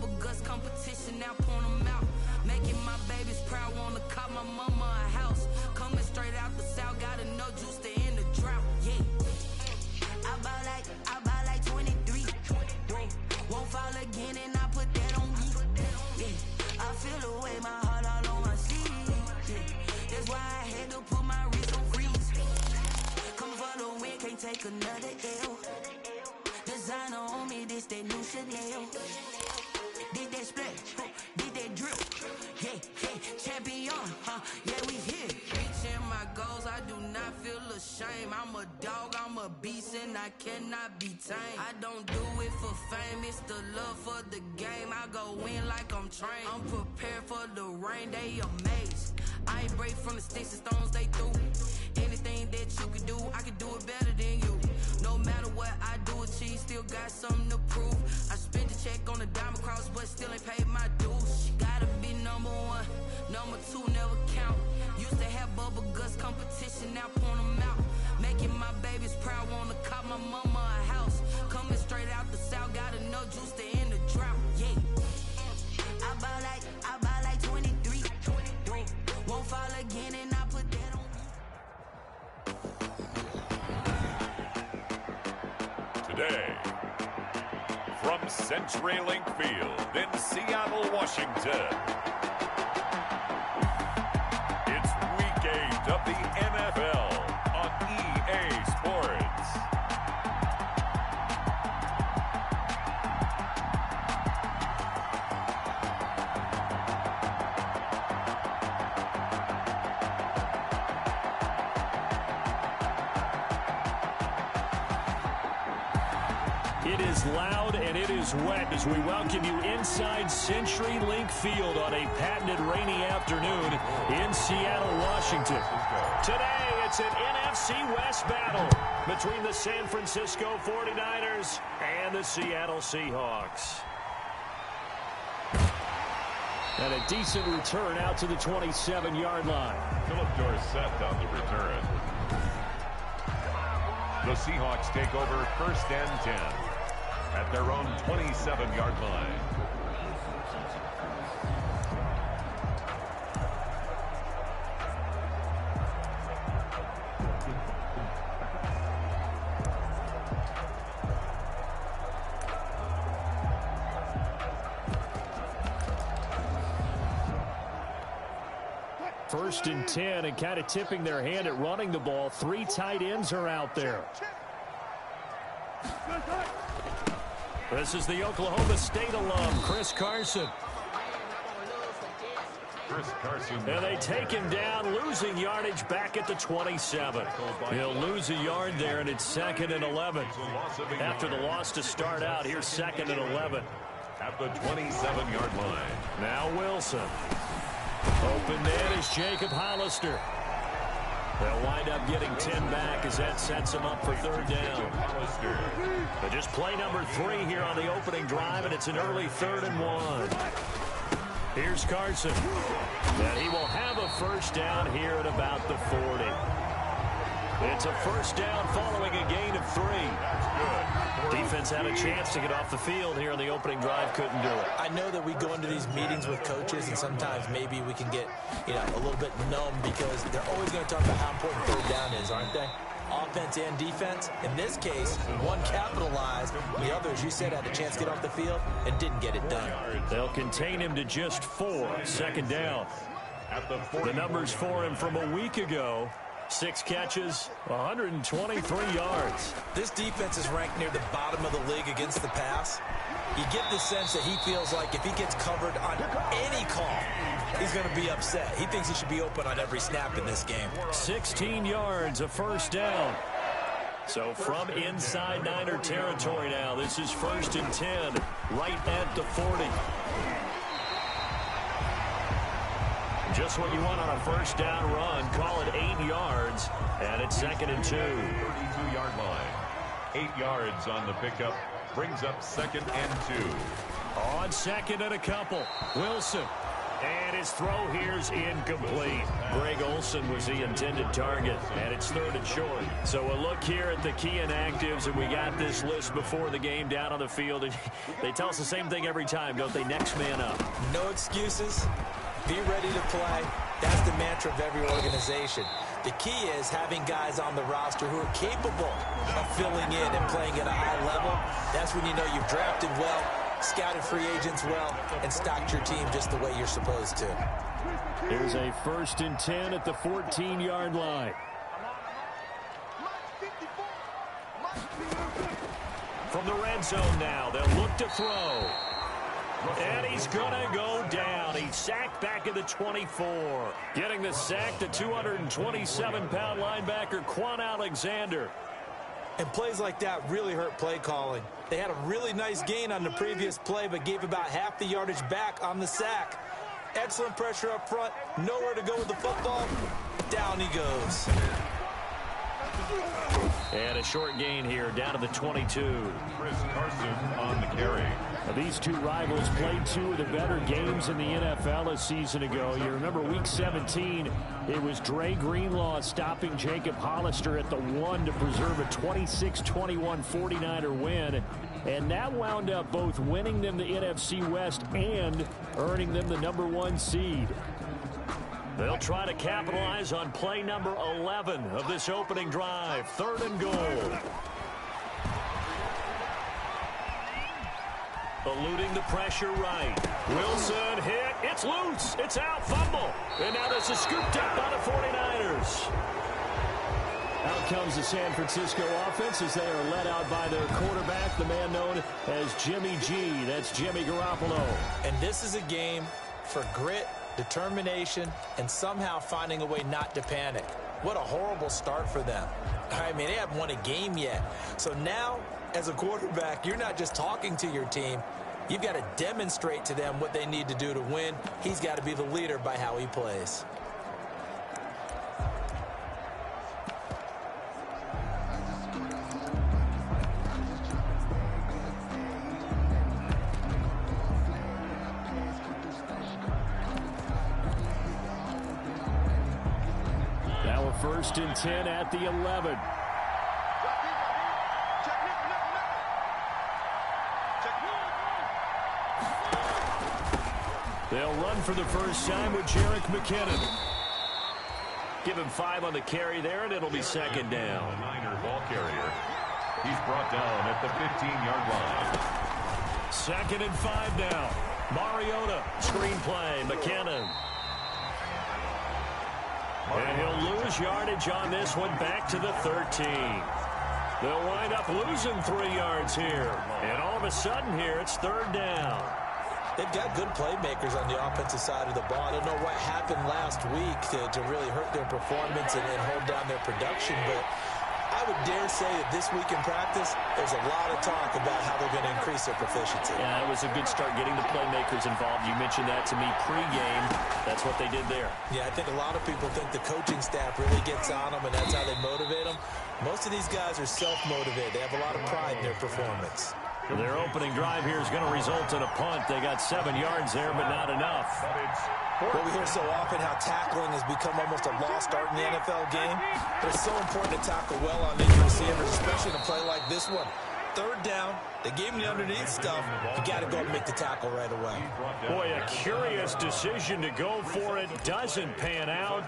bubble guts competition, now point them out. Making my babies proud, wanna cop my mama a house. Coming straight out the south, got enough juice to end the drought. Yeah, I buy like 23. Won't fall again, and I put that on me. Yeah, I feel the way, my heart all on my sleeve. Yeah, that's why I had to put my wrist on freeze. Coming for the win, can't take another L. Designer on me, this that new Chanel. Did that split, did that drip. Yeah, champion, yeah, we here. Reaching my goals, I do not feel ashamed. I'm a dog, I'm a beast, and I cannot be tamed. I don't do it for fame, it's the love for the game. I go in like I'm trained. I'm prepared for the rain, they amazed. I ain't break from the sticks and stones, they through. Anything that you can do, I can do it better than you. No matter what I do, achieve, still got something to prove. I spent the check on the diamond cross, but still ain't paid my dues. Gotta be number one, number two never count. Used to have bubble guts competition, now point them out. Making my babies proud, wanna cop my mama a house. Coming straight out the south, got enough juice to end the drought. Yeah, I buy like 23. Won't fall again, and I put that on. Today, from CenturyLink Field in Seattle, Washington, it's Week 8 of the NFL on EA Sports. It is loud and it is wet as we welcome you inside CenturyLink Field on a patented rainy afternoon in Seattle, Washington. Today, it's an NFC West battle between the San Francisco 49ers and the Seattle Seahawks. And a decent return out to the 27-yard line. Philip Dorsett on the return. The Seahawks take over 1st and 10 at their own 27-yard line. First and 10, and kind of tipping their hand at running the ball. 3 tight ends are out there. This is the Oklahoma State alum, Chris Carson. And they take him down, losing yardage back at the 27. He'll lose a yard there, and it's 2nd and 11. After the loss to start out, here's 2nd and 11. At the 27-yard line. Now Wilson. Open man is Jacob Hollister. They'll wind up getting 10 back as that sets them up for 3rd down. But just play number 3 here on the opening drive, and it's an early 3rd and 1. Here's Carson. And he will have a 1st down here at about the 40. It's a 1st down following a gain of 3. Defense had a chance to get off the field here on the opening drive, couldn't do it. I know that we go into these meetings with coaches, and sometimes maybe we can get, a little bit numb because they're always going to talk about how important 3rd down is, aren't they? Offense and defense. In this case, one capitalized, the other, as you said, had a chance to get off the field and didn't get it done. They'll contain him to just 4. 2nd down. The numbers for him from a week ago. 6 catches, 123 yards. This defense is ranked near the bottom of the league against the pass. You get the sense that he feels like if he gets covered on any call, he's going to be upset. He thinks he should be open on every snap in this game. 16 yards, a 1st down. So from inside Niner territory now, this is 1st and 10, right at the 40. Just what you want on a 1st down run. Call it 8 yards, and it's 2nd and 2. 32-yard line. 8 yards on the pickup. Brings up 2nd and 2. On 2nd and a couple. Wilson. And his throw here's incomplete. Greg Olsen was the intended target, and it's 3rd and short. So a look here at the key inactives, and we got this list before the game down on the field. And they tell us the same thing every time, don't they? Next man up. No excuses. Be ready to play. That's the mantra of every organization. The key is having guys on the roster who are capable of filling in and playing at a high level. That's when you know you've drafted well, scouted free agents well, and stocked your team just the way you're supposed to. Here's a 1st and 10 at the 14-yard line. From the red zone now, they'll look to throw. And he's going to go down. He's sacked back at the 24. Getting the sack, the 227-pound linebacker, Quan Alexander. And plays like that really hurt play calling. They had a really nice gain on the previous play, but gave about half the yardage back on the sack. Excellent pressure up front. Nowhere to go with the football. Down he goes. And a short gain here, down to the 22. Chris Carson on the carry. Now, these two rivals played 2 of the better games in the NFL a season ago. You remember Week 17, it was Dre Greenlaw stopping Jacob Hollister at the 1 to preserve a 26-21 49er win. And that wound up both winning them the NFC West and earning them the #1 seed. They'll try to capitalize on play number 11 of this opening drive. 3rd and goal. Eluding the pressure right. Wilson hit. It's loose. It's out. Fumble. And now this is scooped up by the 49ers. Out comes the San Francisco offense as they are led out by their quarterback, the man known as Jimmy G. That's Jimmy Garoppolo. And this is a game for grit, determination, and somehow finding a way not to panic. What a horrible start for them. I mean, they haven't won a game yet. So now, as a quarterback, you're not just talking to your team. You've got to demonstrate to them what they need to do to win. He's got to be the leader by how he plays. Now a 1st and 10 at the 11. They'll run for the first time with Jerick McKinnon. Give him 5 on the carry there, and it'll be 2nd down. The Niner ball carrier. He's brought down at the 15-yard line. 2nd and 5 now. Mariota, screenplay, McKinnon. And he'll lose yardage on this one, back to the 13. They'll wind up losing 3 yards here. And all of a sudden here, it's 3rd down. They've got good playmakers on the offensive side of the ball. I don't know what happened last week to really hurt their performance and hold down their production, but I would dare say that this week in practice, there's a lot of talk about how they're going to increase their proficiency. Yeah, it was a good start getting the playmakers involved. You mentioned that to me pregame. That's what they did there. Yeah, I think a lot of people think the coaching staff really gets on them, and that's how they motivate them. Most of these guys are self-motivated. They have a lot of pride in their performance. Their opening drive here is going to result in a punt. They got 7 yards there, but not enough. Well, we hear so often how tackling has become almost a lost art in the NFL game. But it's so important to tackle well on these receivers, especially in a play like this one. 3rd down, they gave him the underneath stuff. You got to go and make the tackle right away. Boy, a curious decision to go for it. Doesn't pan out.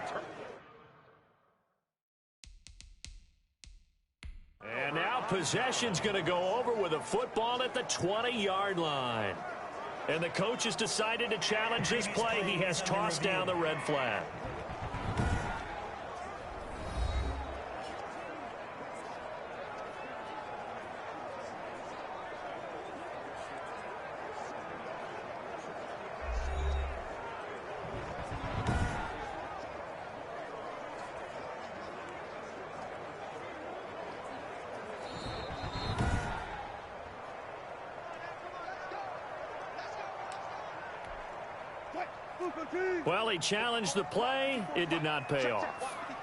And now possession's going to go over with a football at the 20-yard line. And the coach has decided to challenge this play. He has tossed down the red flag. Well, he challenged the play. It did not pay off.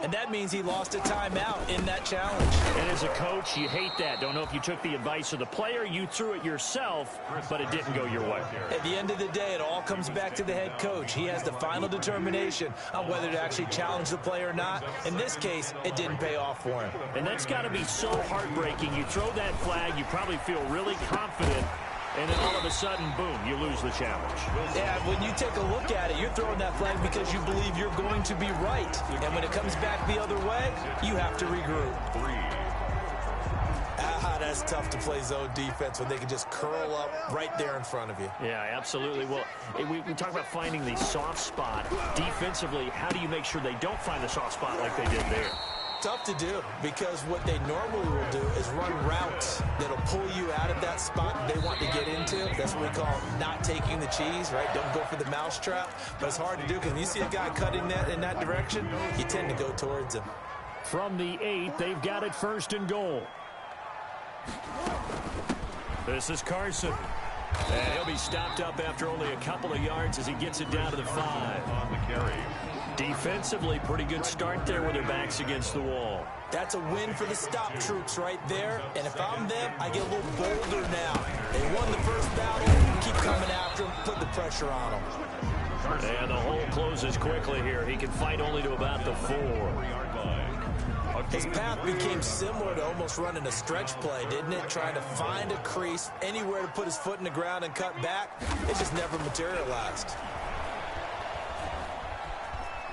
And that means he lost a timeout in that challenge. And as a coach, you hate that. Don't know if you took the advice of the player, you threw it yourself, but it didn't go your way. At the end of the day, it all comes back to the head coach. He has the final determination on whether to actually challenge the play or not. In this case, it didn't pay off for him. And that's got to be so heartbreaking. You throw that flag, you probably feel really confident, and then all of a sudden, boom, you lose the challenge. Yeah, when you take a look at it, you're throwing that flag because you believe you're going to be right. And when it comes back the other way, you have to regroup. That's tough to play zone defense when they can just curl up right there in front of you. Yeah, absolutely. Well, we talk about finding the soft spot. Defensively, how do you make sure they don't find the soft spot like they did there? Tough to do, because what they normally will do is run routes that'll pull you out of that spot they want to get into. That's what we call not taking the cheese, right? Don't go for the mousetrap. But it's hard to do because when you see a guy cutting that in that direction, you tend to go towards him. From the 8, they've got it 1st and goal. This is Carson. And he'll be stopped up after only a couple of yards as he gets it down to the 5. On the carry. Defensively, pretty good start there with their backs against the wall. That's a win for the stop troops right there. And if I'm them, I get a little bolder now. They won the first battle. Keep coming after them. Put the pressure on them. And the hole closes quickly here. He can fight only to about the 4. His path became similar to almost running a stretch play, didn't it? Trying to find a crease, anywhere to put his foot in the ground and cut back. It just never materialized.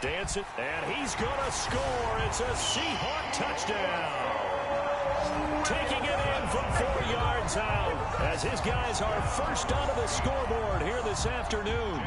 Dance it, and he's going to score. It's a Seahawk touchdown. Taking it in from 4 yards out as his guys are first onto the scoreboard here this afternoon.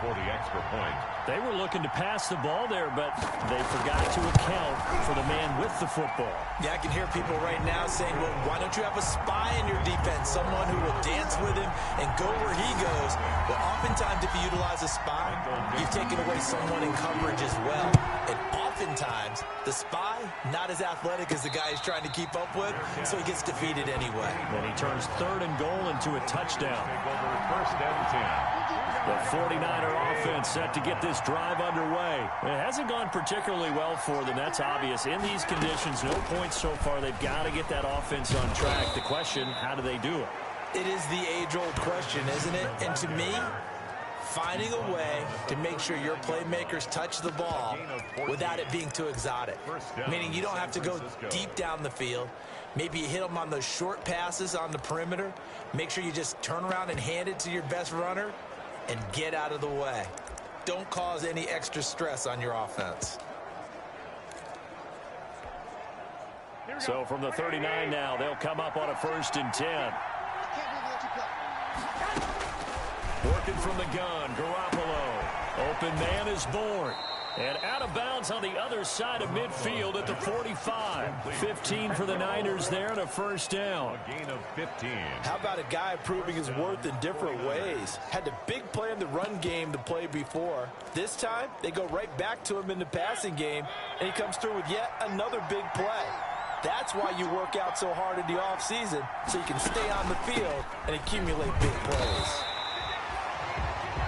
For the extra point. They were looking to pass the ball there, but they forgot to account for the man with the football. Yeah, I can hear people right now saying, well, why don't you have a spy in your defense, someone who will dance with him and go where he goes? Well, oftentimes if you utilize a spy, you've taken away someone in coverage as well. And oftentimes, the spy, not as athletic as the guy he's trying to keep up with, so he gets defeated anyway. And he turns 3rd and goal into a touchdown. Take over 1st and 10. The 49er offense set to get this drive underway. It hasn't gone particularly well for them. That's obvious. In these conditions, no points so far. They've got to get that offense on track. The question, how do they do it? It is the age-old question, isn't it? And to me, finding a way to make sure your playmakers touch the ball without it being too exotic. Meaning you don't have to go deep down the field. Maybe you hit them on those short passes on the perimeter. Make sure you just turn around and hand it to your best runner and get out of the way. Don't cause any extra stress on your offense. So from the 39 now, they'll come up on a 1st and 10. Working from the gun, Garoppolo. Open man is born. And out of bounds on the other side of midfield at the 45. 15 for the Niners there and a 1st down. A gain of 15. How about a guy proving his worth in different ways? Had a big play in the run game to play before. This time, they go right back to him in the passing game, and he comes through with yet another big play. That's why you work out so hard in the offseason, so you can stay on the field and accumulate big plays.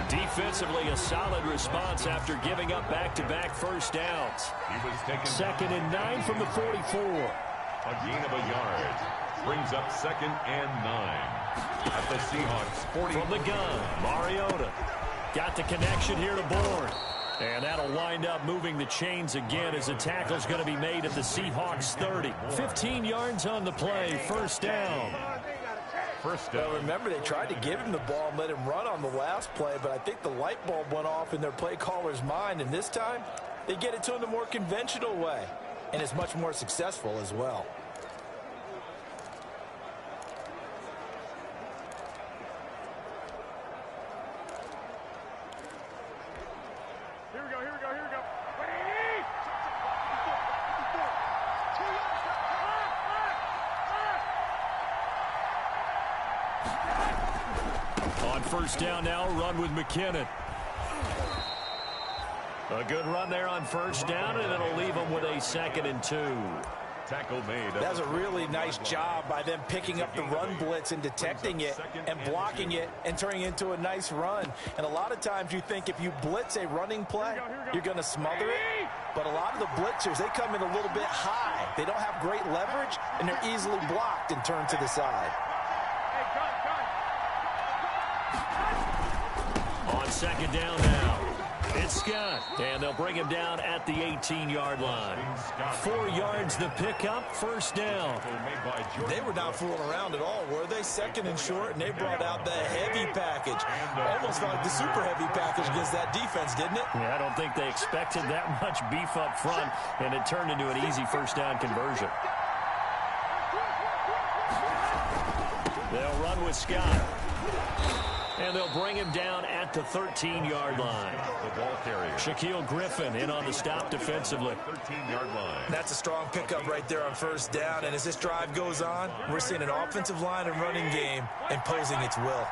Defensively, a solid response after giving up back-to-back 1st downs. He was taken 2nd and 9 from the 44. A gain of a yard. Brings up 2nd and 9. At the Seahawks 40. From the gun, Mariota. Got the connection here to Bourne. And that'll wind up moving the chains again as the tackle's going to be made at the Seahawks 30. 15 yards on the play, 1st down. Well, remember, they tried to give him the ball and let him run on the last play, but I think the light bulb went off in their play caller's mind, and this time, they get it to him the more conventional way, and it's much more successful as well. Here we go. On 1st down now, run with McKinnon. A good run there on 1st down, and it'll leave them with a 2nd and 2. Tackle made. That's a really nice job by them picking up the run blitz and detecting it and blocking it and turning it into a nice run. And a lot of times you think if you blitz a running play, you're going to smother it. but a lot of the blitzers, they come in a little bit high. They don't have great leverage, and they're easily blocked and turned to the side. On second down now, it's Scott, and they'll bring him down at the 18-yard line. 4 yards the pickup, first down. They were not fooling around at all, were they? Second and short, and they brought out the heavy package. Almost like the super heavy package against that defense, didn't it? Yeah, I don't think they expected that much beef up front, and it turned into an easy first down conversion. They'll run with Scott. And they'll bring him down at the 13-yard line. The ball carrier. Shaquille Griffin in on the stop defensively. 13-yard line. That's a strong pickup right there on first down. And as this drive goes on, we're seeing an offensive line and running game imposing its will.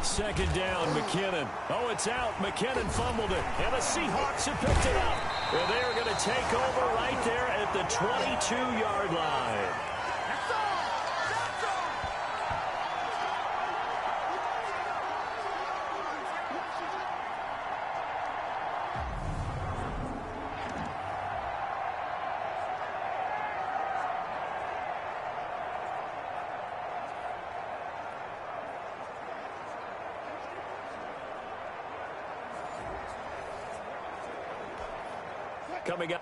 Second down, McKinnon. Oh, it's out. McKinnon fumbled it. And the Seahawks have picked it up. And they're going to take over right there at the 22-yard line. Coming up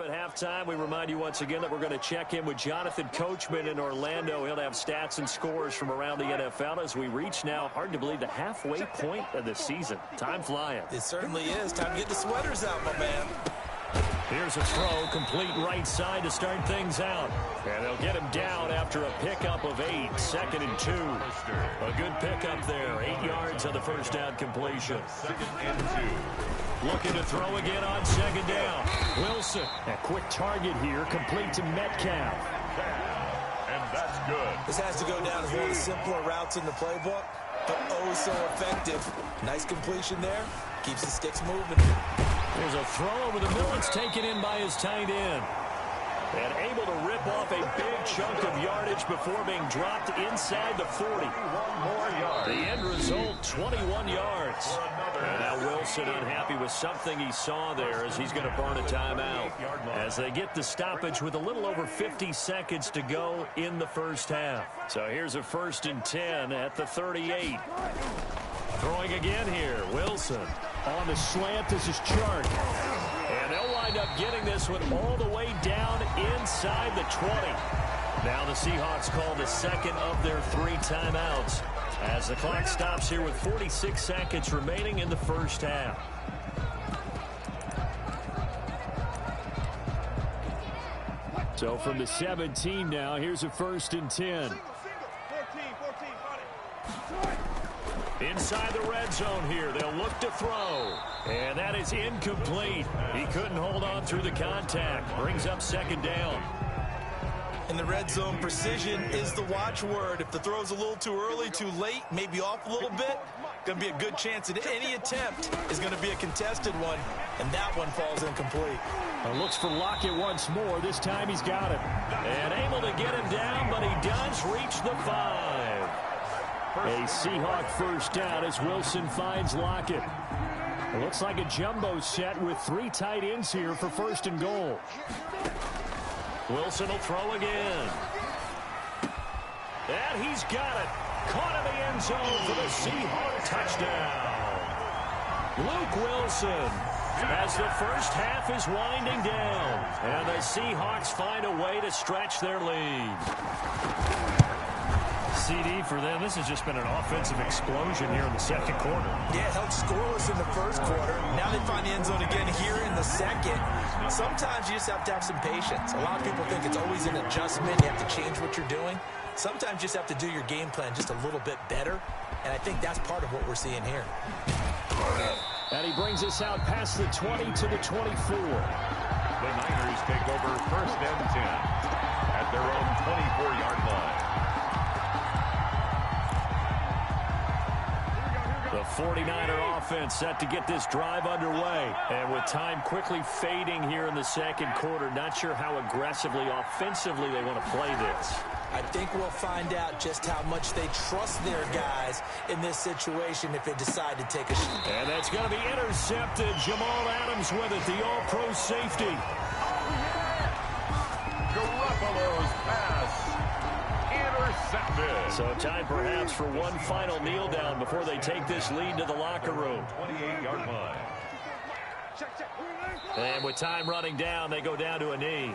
at halftime, we remind you once again that we're going to check in with Jonathan Coachman in Orlando. He'll have stats and scores from around the NFL as we reach now, hard to believe, the halfway point of the season. Time flying. It certainly is. Time to get the sweaters out, my man. Here's a throw, complete right side to start things out. And they'll get him down after a pickup of 8, 2nd and 2. A good pickup there, 8 yards on the first down completion. 2nd and 2. Looking to throw again on second down. Wilson, a quick target here, complete to Metcalf. And that's good. This has to go down as one of the simpler routes in the playbook, but oh so effective. Nice completion there. Keeps the sticks moving. There's a throw over the middle. It's taken in by his tight end. And able to rip off a big chunk of yardage before being dropped inside the 40. 1 more yard. The end result, 21 yards. And now Wilson unhappy with something he saw there as he's going to burn a timeout. As they get the stoppage with a little over 50 seconds to go in the first half. So here's a 1st and 10 at the 38. Throwing again here, Wilson. On the slant, this is Chark. And they'll wind up getting this one all the way down inside the 20. Now the Seahawks call the second of their 3 timeouts as the clock stops here with 46 seconds remaining in the first half. So from the 17 now, here's a 1st and 10. Inside the red zone here, they'll look to throw. And that is incomplete. He couldn't hold on through the contact. Brings up second down. In the red zone, precision is the watchword. If the throw's a little too early, too late, maybe off a little bit, going to be a good chance that any attempt is going to be a contested one, and that one falls incomplete. Looks for Lockett once more. This time he's got it. And able to get him down, but he does reach the 5. A Seahawk first down as Wilson finds Lockett. It looks like a jumbo set with 3 tight ends here for 1st and goal. Wilson will throw again. And he's got it. Caught in the end zone for the Seahawk touchdown. Luke Wilson as the first half is winding down. And the Seahawks find a way to stretch their lead. CD for them, this has just been an offensive explosion here in the second quarter. Yeah, held scoreless in the first quarter. Now they find the end zone again here in the second. Sometimes you just have to have some patience. A lot of people think it's always an adjustment. You have to change what you're doing. Sometimes you just have to do your game plan just a little bit better. And I think that's part of what we're seeing here. And he brings us out past the 20 to the 24. The Niners take over 1st and 10 at their own 24-yard line. The 49er offense set to get this drive underway. And with time quickly fading here in the second quarter, not sure how aggressively, offensively they want to play this. I think we'll find out just how much they trust their guys in this situation if they decide to take a shot. And that's going to be intercepted. Jamal Adams with it, the all-pro safety. Garoppolo's pass intercepted. So time perhaps for one final kneel down before they take this lead to the locker room. 28-yard line. And with time running down, they go down to a knee.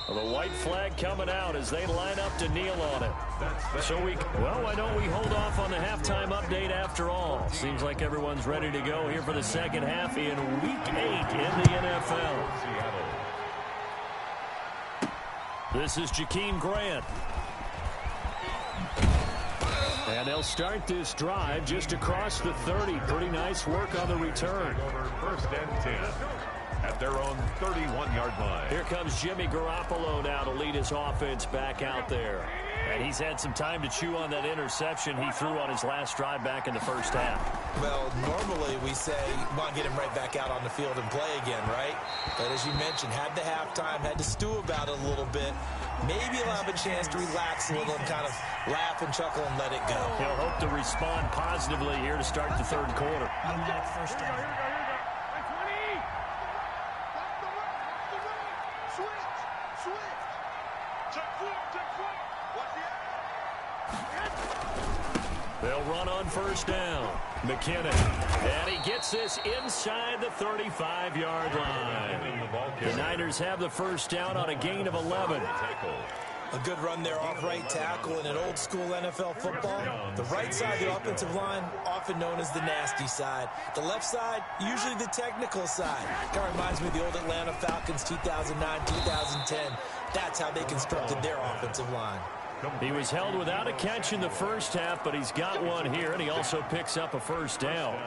Well, the white flag coming out as they line up to kneel on it. So why don't we hold off on the halftime update after all? Seems like everyone's ready to go here for the second half in Week 8 in the NFL. This is Jakeem Grant. And they'll start this drive just across the 30. Pretty nice work on the return. First and 10 at their own 31-yard line. Here comes Jimmy Garoppolo now to lead his offense back out there. And he's had some time to chew on that interception he threw on his last drive back in the first half. Well, normally we say, want to get him right back out on the field and play again, right? But as you mentioned, had the halftime, had to stew about it a little bit. Maybe he'll have a chance to relax a little and kind of laugh and chuckle and let it go. He'll hope to respond positively here to start the third quarter. First down. They'll run on first down. McKinnon. And he gets this inside the 35-yard line. The Niners have the first down on a gain of 11. A good run there off right tackle in an old-school NFL football. The right side of the offensive line, often known as the nasty side. The left side, usually the technical side. Kind of reminds me of the old Atlanta Falcons 2009, 2010. That's how they constructed their offensive line. He was held without a catch in the first half, but he's got one here, and he also picks up a first down.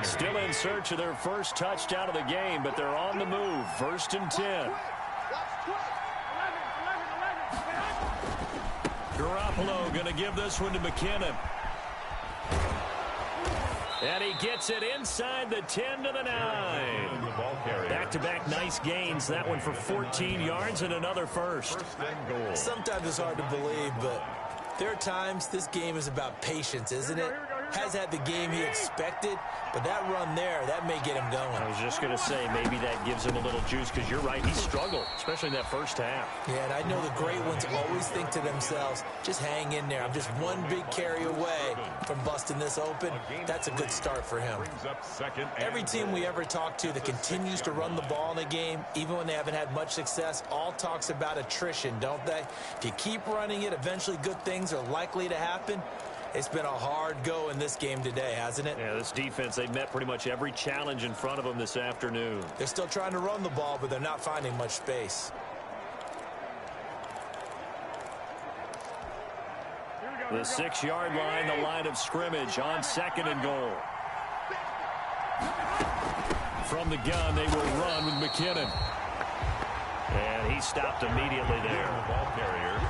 Still in search of their first touchdown of the game, but they're on the move. First and 10. Garoppolo going to give this one to McKinnon. And he gets it inside the 10 to the 9. Back-to-back nice gains. That one for 14 yards and another first. Sometimes it's hard to believe, but there are times this game is about patience, isn't it? Has had the game he expected, but that run there, that may get him going. I was just going to say, maybe that gives him a little juice, because you're right, he struggled, especially in that first half. Yeah, and I know the great ones always think to themselves, just hang in there. I'm just one big carry away from busting this open. That's a good start for him. Every team we ever talk to that continues to run the ball in a game, even when they haven't had much success, all talks about attrition, don't they? If you keep running it, eventually good things are likely to happen. It's been a hard go in this game today, hasn't it? Yeah, this defense, they've met pretty much every challenge in front of them this afternoon. They're still trying to run the ball, but they're not finding much space. The 6-yard line, the line of scrimmage on second and goal. From the gun, they will run with McKinnon. And he stopped immediately there.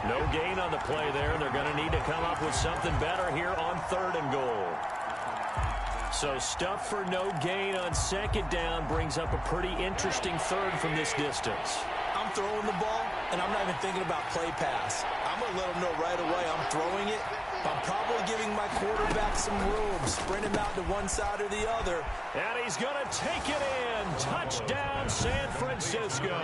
No gain on the play there, and they're going to need to come up with something better here on third and goal. So stuff for no gain on second down brings up a pretty interesting third from this distance. I'm throwing the ball, and I'm not even thinking about play pass. I'm going to let him know right away I'm throwing it. I'm probably giving my quarterback some room, sprint him out to one side or the other. And he's going to take it in. Touchdown, San Francisco.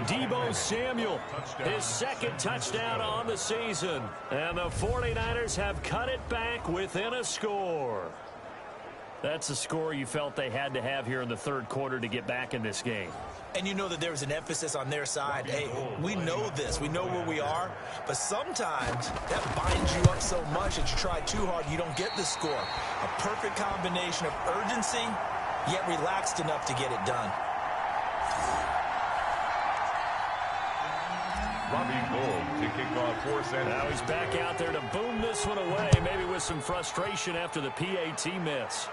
Deebo Samuel, his second touchdown on the season. And the 49ers have cut it back within a score. That's the score you felt they had to have here in the third quarter to get back in this game. And you know that there was an emphasis on their side. Hey, we know this. We know where we are. But sometimes that binds you up so much that you try too hard, you don't get the score. A perfect combination of urgency, yet relaxed enough to get it done. Robbie Gould to kick off for San Francisco. Now he's back out there to boom this one away, maybe with some frustration after the PAT miss.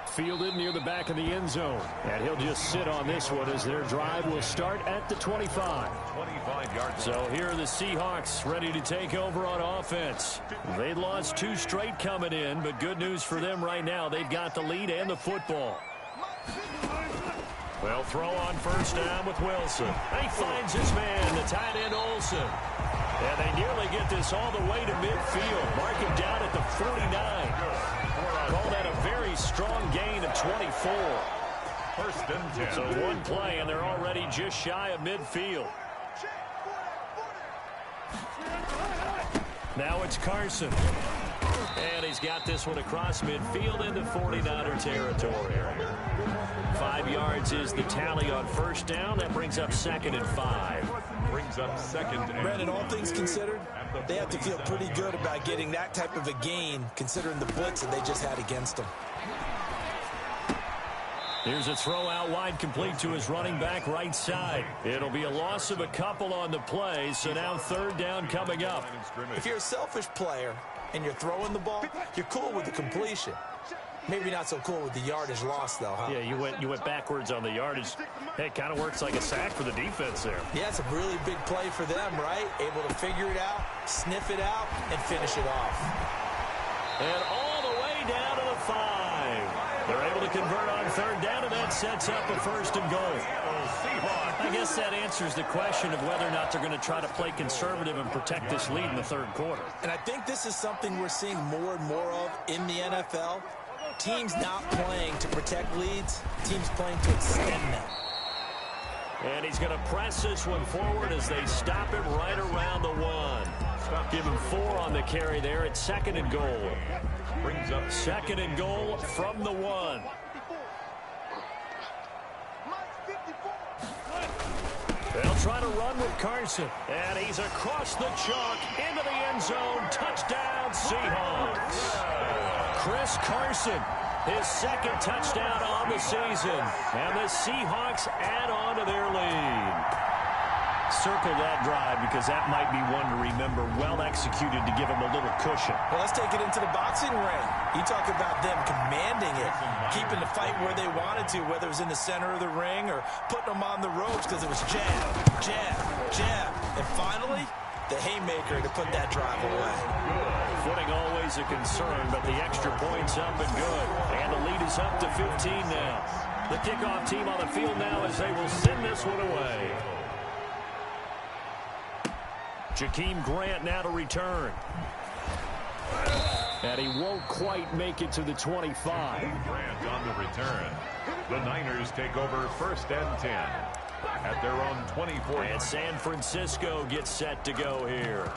Fielded near the back of the end zone. And he'll just sit on this one as their drive will start at the 25. 25-yard. So here are the Seahawks ready to take over on offense. They lost 2 straight coming in, but good news for them right now. They've got the lead and the football. Well, throw on first down with Wilson. He finds his man, the tight end Olsen. And they nearly get this all the way to midfield. Mark him down at the 49. Call that a very strong gain of 24. First and 10. So one play, and they're already just shy of midfield. Now it's Carson. And he's got this one across midfield into 49er territory. 5 yards is the tally on first down. That brings up 2nd and 5. Brings up 2nd and Brandon, all things considered, they have to feel pretty good about getting that type of a gain, considering the blitz that they just had against them. Here's a throw out wide, complete to his running back right side. It'll be a loss of a couple on the play, so now 3rd down coming up. If you're a selfish player and you're throwing the ball, you're cool with the completion. Maybe not so cool with the yardage loss, though, huh? Yeah, you went backwards on the yardage. Hey, it kind of works like a sack for the defense there. Yeah, it's a really big play for them, right? Able to figure it out, sniff it out, and finish it off. And all the way down to the 5. They're able to convert on 3rd down, and that sets up a 1st and goal. I guess that answers the question of whether or not they're going to try to play conservative and protect this lead in the 3rd quarter. And I think this is something we're seeing more and more of in the NFL. Teams not playing to protect leads, teams playing to extend them. And he's going to press this one forward as they stop him right around the 1. Give him 4 on the carry there at 2nd and goal. Brings up 2nd and goal from the 1. They'll try to run with Carson. And he's across the chalk into the end zone. Touchdown, Seahawks. Chris Carson, his 2nd touchdown on the season. And the Seahawks add on to their lead. Circle that drive because that might be one to remember. Well executed to give him a little cushion. Well, let's take it into the boxing ring. You talk about them commanding it, keeping the fight where they wanted to, whether it was in the center of the ring or putting them on the ropes because it was jab, jab, jab. And finally, the haymaker to put that drive away. Footing always a concern, but the extra point's up and good. And the lead is up to 15 now. The kickoff team on the field now as they will send this one away. Jakeem Grant now to return. And he won't quite make it to the 25. Grant on the return. The Niners take over 1st and 10 at their own 24. And San Francisco gets set to go here.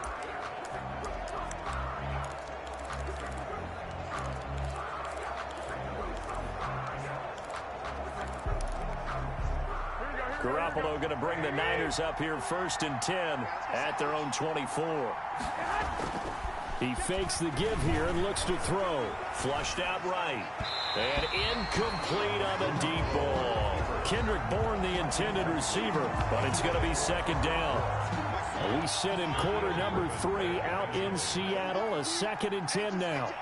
Garoppolo going to bring the Niners up here 1st and 10 at their own 24. He fakes the give here and looks to throw. Flushed out right. And incomplete on the deep ball. Kendrick Bourne, the intended receiver, but it's going to be 2nd down. We sit in quarter number 3 out in Seattle. A 2nd and 10 now.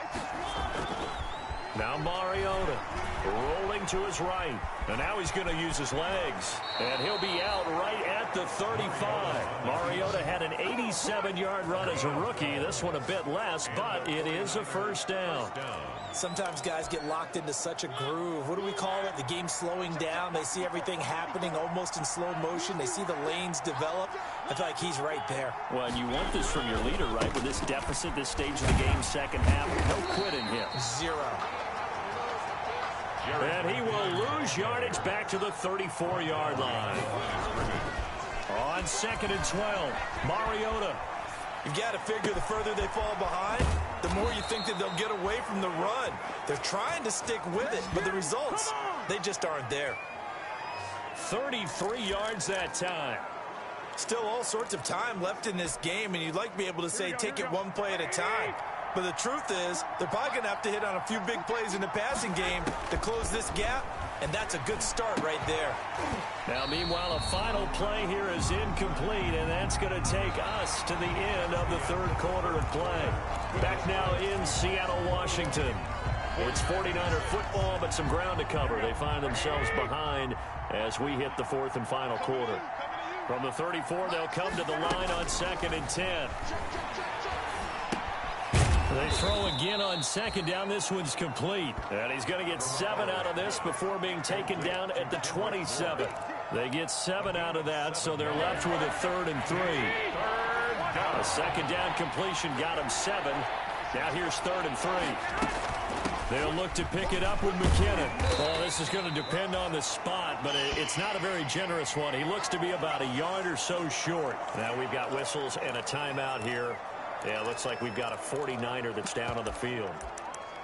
Now Mariota rolling to his right. And now he's going to use his legs. And he'll be out right at the 35. Mariota had an 87-yard run as a rookie. This one a bit less, but it is a 1st down. Sometimes guys get locked into such a groove. What do we call it? The game slowing down. They see everything happening almost in slow motion. They see the lanes develop. I feel like he's right there. Well, and you want this from your leader, right? With this deficit, this stage of the game, 2nd half, no quitting him. 0. And he will lose yardage back to the 34-yard line. On 2nd and 12, Mariota. You've got to figure the further they fall behind, the more you think that they'll get away from the run. They're trying to stick with it, but the results, they just aren't there. 33 yards that time. Still all sorts of time left in this game, and you'd like to be able to say take it one play at a time. But the truth is, they're probably going to have to hit on a few big plays in the passing game to close this gap, and that's a good start right there. Now, meanwhile, a final play here is incomplete, and that's going to take us to the end of the 3rd quarter of play. Back now in Seattle, Washington. It's 49er football, but some ground to cover. They find themselves behind as we hit the 4th and final quarter. From the 34, they'll come to the line on 2nd and 10. They throw again on second down. This one's complete. And he's going to get 7 out of this before being taken down at the 27. They get 7 out of that, so they're left with a 3rd and 3. A second down completion got him 7. Now here's 3rd and 3. They'll look to pick it up with McKinnon. Well, this is going to depend on the spot, but it's not a very generous one. He looks to be about a yard or so short. Now we've got whistles and a timeout here. Yeah, it looks like we've got a 49er that's down on the field.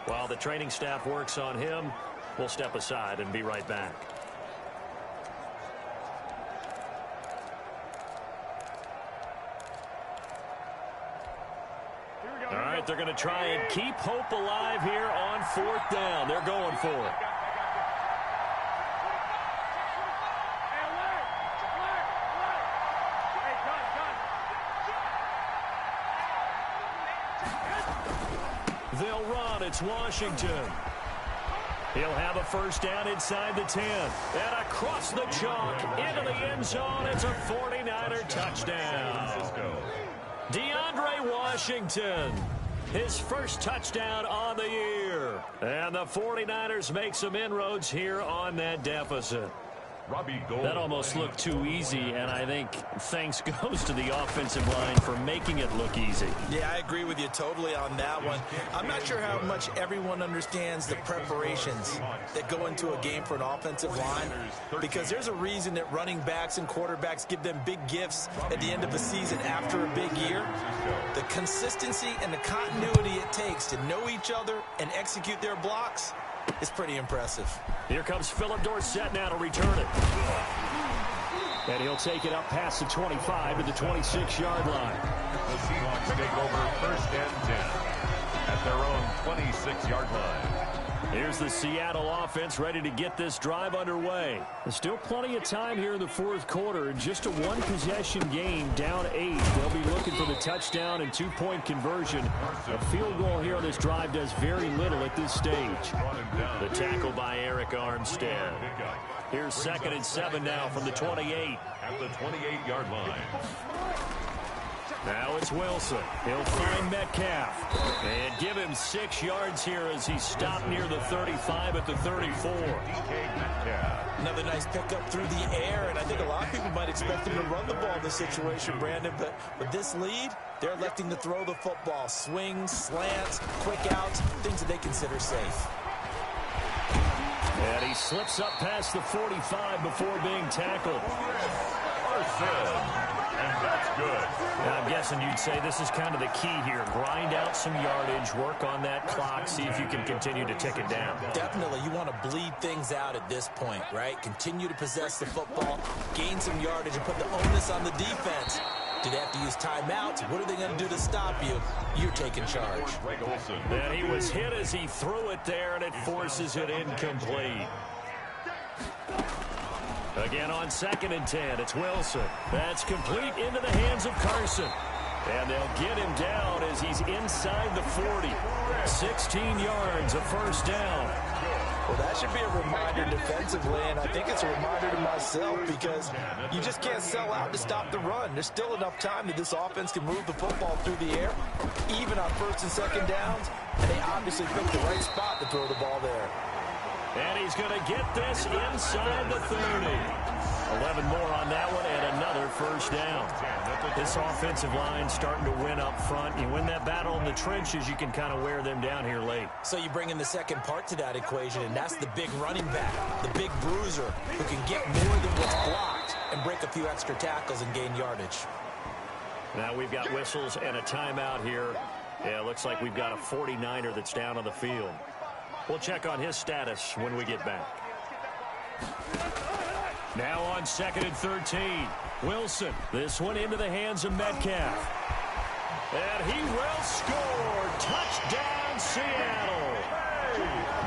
While the training staff works on him, we'll step aside and be right back. All right, they're going to try and keep hope alive here on 4th down. They're going for it. They'll run. It's Washington. He'll have a first down inside the 10. And across the chalk into the end zone. It's a 49er touchdown. DeAndre Washington, his first touchdown on the year. And the 49ers make some inroads here on that deficit. That almost looked too easy, and I think thanks goes to the offensive line for making it look easy. Yeah, I agree with you totally on that one. I'm not sure how much everyone understands the preparations that go into a game for an offensive line, because there's a reason that running backs and quarterbacks give them big gifts at the end of the season after a big year. The consistency and the continuity it takes to know each other and execute their blocks is pretty impressive. Here comes Philip Dorsett now to return it. And he'll take it up past the 25 to the 26-yard line. The Seahawks take over 1st and 10 at their own 26-yard line. Here's the Seattle offense ready to get this drive underway. There's still plenty of time here in the 4th quarter. Just a one-possession game, down 8. They'll be looking for the touchdown and 2-point conversion. A field goal here on this drive does very little at this stage. The tackle by Eric Armstead. Here's 2nd and 7 now from the 28. At the 28-yard line. Now it's Wilson. He'll find Metcalf. And give him 6 yards here as he stopped near the 35 at the 34. Another nice pickup through the air, and I think a lot of people might expect him to run the ball in this situation, Brandon. But with this lead, they're electing to throw the football. Swings, slants, quick outs, things that they consider safe. And he slips up past the 45 before being tackled. And that's good. Now, I'm guessing you'd say this is kind of the key here. Grind out some yardage, work on that clock, see if you can continue to tick it down. Definitely. You want to bleed things out at this point, right? Continue to possess the football, gain some yardage, and put the onus on the defense. Do they have to use timeouts? What are they going to do to stop you? You're taking charge. And he was hit as he threw it there, and it forces it incomplete. Again on 2nd and 10, it's Wilson. That's complete into the hands of Carson. And they'll get him down as he's inside the 40. 16 yards, a first down. Well, that should be a reminder defensively, and I think it's a reminder to myself, because you just can't sell out to stop the run. There's still enough time that this offense can move the football through the air, even on 1st and 2nd downs, and they obviously picked the right spot to throw the ball there. And he's going to get this inside the 30. 11 more on that one and another first down. This offensive line starting to win up front. You win that battle in the trenches, you can kind of wear them down here late. So you bring in the second part to that equation, and that's the big running back, the big bruiser, who can get more than what's blocked and break a few extra tackles and gain yardage. Now we've got whistles and a timeout here. Yeah, it looks like we've got a 49er that's down on the field. We'll check on his status when we get back. Now on 2nd and 13. Wilson. This one into the hands of Metcalf. And he will score. Touchdown, Seattle.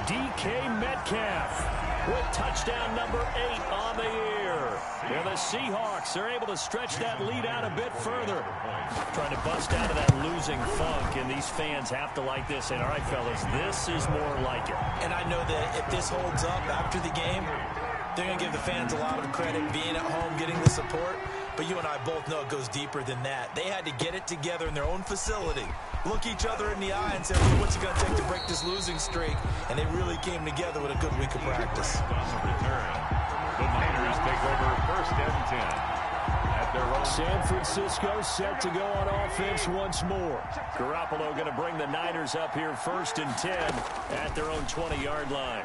DK Metcalf with touchdown number 8 on the year. And the Seahawks are able to stretch that lead out a bit further. Trying to bust out of that losing funk, and these fans have to like this. And all right, fellas, this is more like it. And I know that if this holds up after the game, they're going to give the fans a lot of credit being at home, getting the support. But you and I both know it goes deeper than that. They had to get it together in their own facility, look each other in the eye and say, hey, what's it going to take to break this losing streak? And they really came together with a good week of practice. On the return, the Niners take over 1st and 10 at their own. San Francisco set to go on offense once more. Garoppolo going to bring the Niners up here 1st and 10 at their own 20-yard line.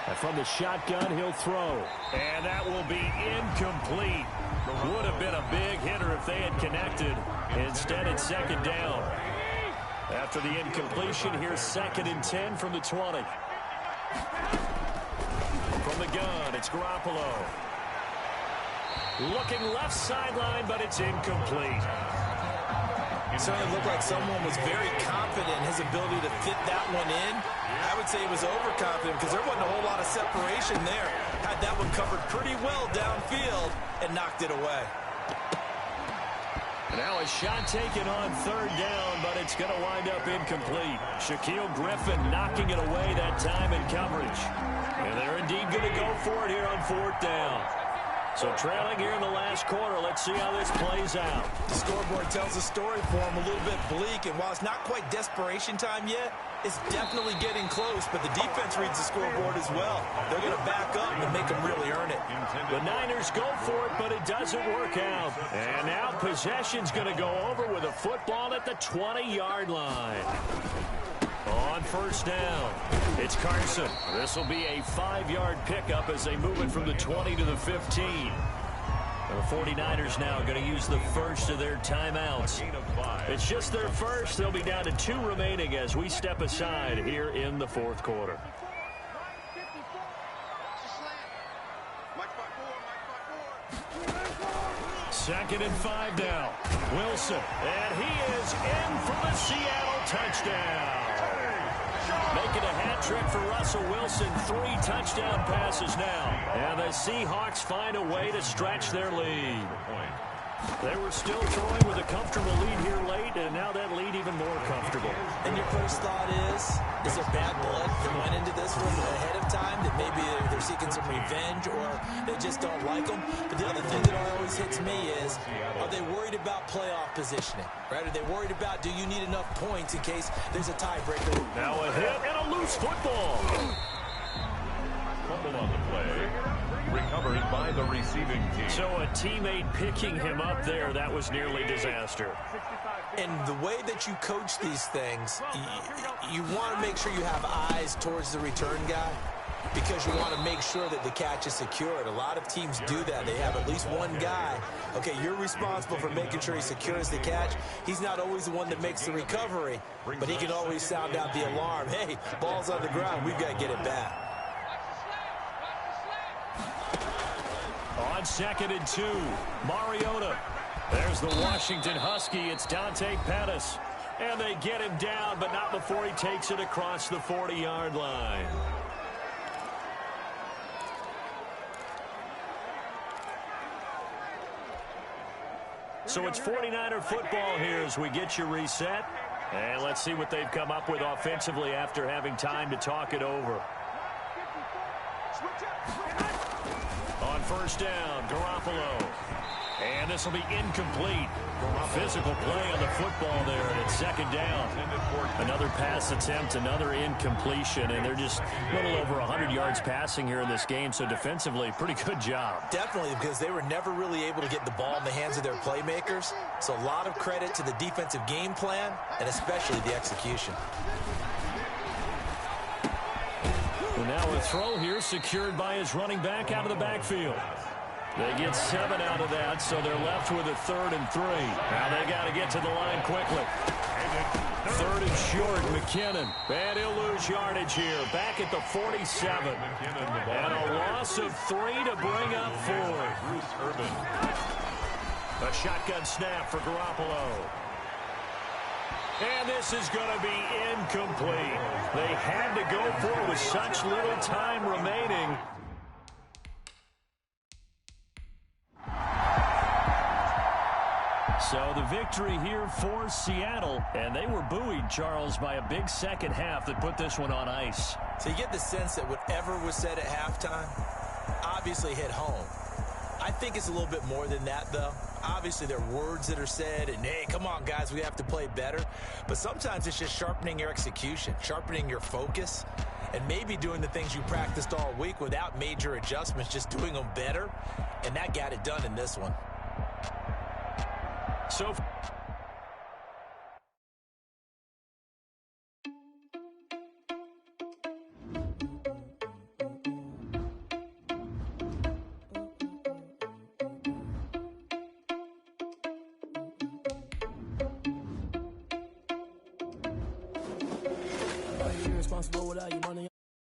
And from the shotgun, he'll throw. And that will be incomplete. Would have been a big hitter if they had connected. Instead, it's 2nd down. After the incompletion, here's 2nd and 10 from the 20. From the gun, it's Garoppolo. Looking left sideline, but it's incomplete. It certainly looked like someone was very confident in his ability to fit that one in. I would say he was overconfident because there wasn't a whole lot of separation there. Had that one covered pretty well downfield and knocked it away. Now a shot taken on 3rd down, but it's going to wind up incomplete. Shaquille Griffin knocking it away that time in coverage. And they're indeed going to go for it here on 4th down. So trailing here in the last quarter, let's see how this plays out. The scoreboard tells a story for him, a little bit bleak, and while it's not quite desperation time yet, it's definitely getting close, but the defense reads the scoreboard as well. They're going to back up and make them really earn it. The Niners go for it, but it doesn't work out. And now possession's going to go over with a football at the 20-yard line. On 1st down, it's Carson. This will be a 5-yard pickup as they move it from the 20 to the 15. The 49ers now going to use the first of their timeouts. It's just their first. They'll be down to 2 remaining as we step aside here in the 4th quarter. Second and 5 now. Wilson, and he is in for the Seattle touchdown. Making a hat trick for Russell Wilson. 3 touchdown passes now. And the Seahawks find a way to stretch their lead. They were still throwing with a comfortable lead here late, and now that lead even more comfortable. And your first thought is there bad blood that went into this one ahead of time, that maybe they're seeking some revenge or they just don't like them? But the other thing that always hits me is, are they worried about playoff positioning? Right? Are they worried about, do you need enough points in case there's a tiebreaker? Now a hit and a loose football. Fumble on the play. Recovered by the receiving team. So a teammate picking him up there, that was nearly disaster. And the way that you coach these things, you want to make sure you have eyes towards the return guy because you want to make sure that the catch is secured. A lot of teams do that. They have at least one guy. Okay, you're responsible for making sure he secures the catch. He's not always the one that makes the recovery, but he can always sound out the alarm. Hey, ball's on the ground. We've got to get it back. On 2nd and 2, Mariota. There's the Washington Husky. It's Dante Pettis. And they get him down, but not before he takes it across the 40-yard line. So it's 49er football here as we get you reset. And let's see what they've come up with offensively after having time to talk it over. On 1st down, Garoppolo. And this will be incomplete. Physical play on the football there, and it's 2nd down. Another pass attempt, another incompletion, and they're just a little over 100 yards passing here in this game, so defensively, pretty good job. Definitely, because they were never really able to get the ball in the hands of their playmakers, so a lot of credit to the defensive game plan, and especially the execution. Well, now a throw here secured by his running back out of the backfield. They get 7 out of that, so they're left with a 3rd and 3. Now they got to get to the line quickly. 3rd and short, McKinnon. And he'll lose yardage here. Back at the 47. And a loss of 3 to bring up 4. A shotgun snap for Garoppolo. And this is going to be incomplete. They had to go for it with such little time remaining. So the victory here for Seattle, and they were buoyed, Charles, by a big second half that put this one on ice. So you get the sense that whatever was said at halftime obviously hit home. I think it's a little bit more than that, though. Obviously, there are words that are said, and, hey, come on, guys, we have to play better. But sometimes it's just sharpening your execution, sharpening your focus, and maybe doing the things you practiced all week without major adjustments, just doing them better. And that got it done in this one. So Are you irresponsible without your money?